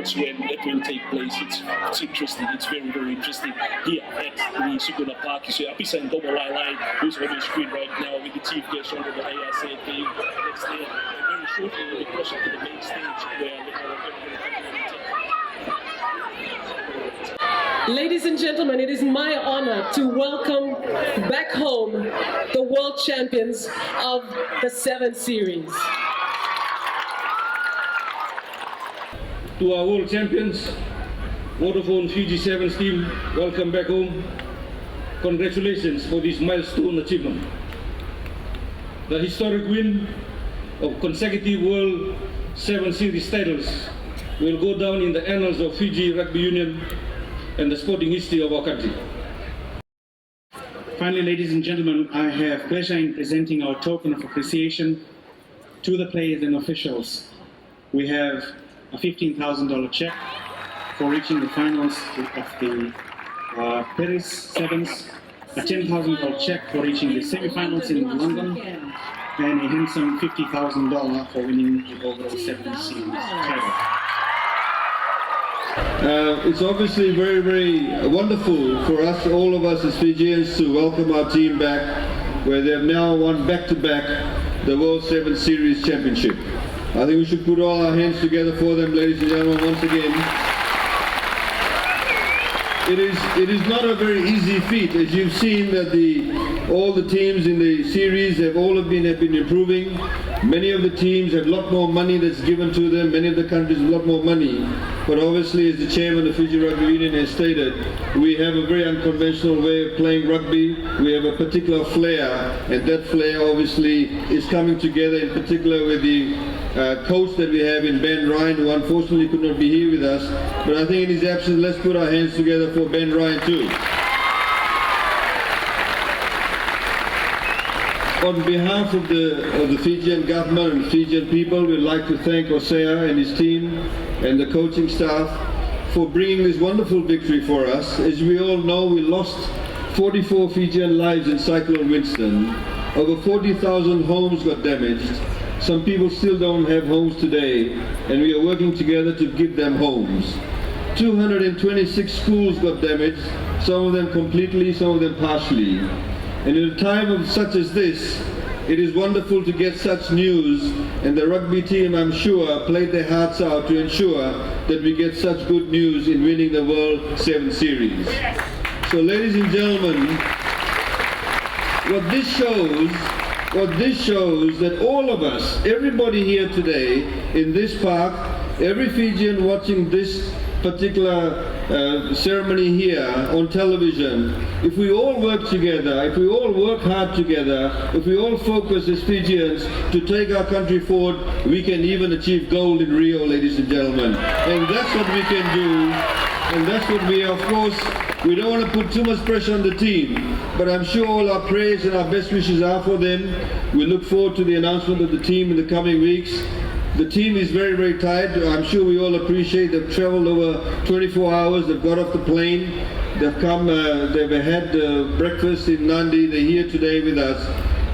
that's when it will take place. It's interesting. It's very, very interesting here at the Suguna Park. So Apisa and Double Line, who's on the screen right now with the chief guest on the ASA team. Next day, very shortly, we'll be crossing to the main stage where Ladies and gentlemen, it is my honor to welcome back home the world champions of the 7 Series. To our world champions, Vodafone Fiji Sevens team, welcome back home. Congratulations for this milestone achievement. The historic win of consecutive World 7 Series titles will go down in the annals of Fiji Rugby Union and the sporting history of our country. Finally, ladies and gentlemen, I have pleasure in presenting our token of appreciation to the players and officials. We have a $15,000 check for reaching the finals of the Paris Sevens, a $10,000 check for reaching the semi-finals in London, and a handsome $50,000 for winning the overall 7 Series title. It's obviously very, very wonderful for us, all of us as Fijians, to welcome our team back, where they have now won back-to-back the World 7 Series Championship. I think we should put all our hands together for them, ladies and gentlemen, once again. It is not a very easy feat. As you've seen that all the teams in the series have been improving. Many of the teams have a lot more money that's given to them. Many of the countries have a lot more money. But obviously, as the chairman of Fiji Rugby Union has stated, we have a very unconventional way of playing rugby. We have a particular flair, and that flair obviously is coming together, in particular with the coach that we have in Ben Ryan, who unfortunately could not be here with us. But I think in his absence, let's put our hands together for Ben Ryan too. On behalf of the Fijian government and Fijian people, we'd like to thank Osea and his team and the coaching staff for bringing this wonderful victory for us. As we all know, we lost 44 Fijian lives in Cyclone Winston. Over 40,000 homes got damaged. Some people still don't have homes today, and we are working together to give them homes. 226 schools got damaged, some of them completely, some of them partially. And in a time such as this, it is wonderful to get such news, and the rugby team, I'm sure, played their hearts out to ensure that we get such good news in winning the World 7 Series. So ladies and gentlemen, what this shows that all of us, everybody here today in this park, every Fijian watching this particular ceremony here on television, if we all work together, if we all work hard together, if we all focus as Fijians to take our country forward, we can even achieve gold in Rio, ladies and gentlemen. And that's what we can do, and that's what we, of course, we don't want to put too much pressure on the team, but I'm sure all our prayers and our best wishes are for them. We look forward to the announcement of the team in the coming weeks. The team is very, very tired. I'm sure we all appreciate they've traveled over 24 hours. They've got off the plane. They've come, they've had breakfast in Nandi. They're here today with us.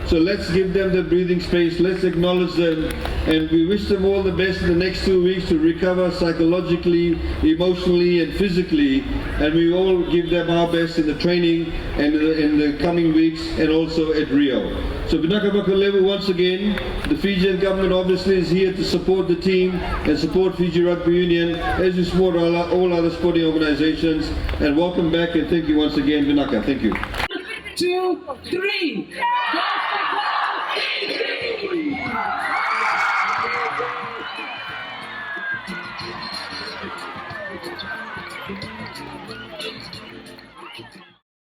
So let's give them the breathing space. Let's acknowledge them. And we wish them all the best in the next 2 weeks to recover psychologically, emotionally, and physically. And we all give them our best in the training and in the coming weeks, and also at Rio. So Vinaka Bakalevu, once again, the Fijian government obviously is here to support the team and support Fiji Rugby Union as we support all other sporting organizations. And welcome back, and thank you once again, Vinaka. Thank you. 2, 3. Go,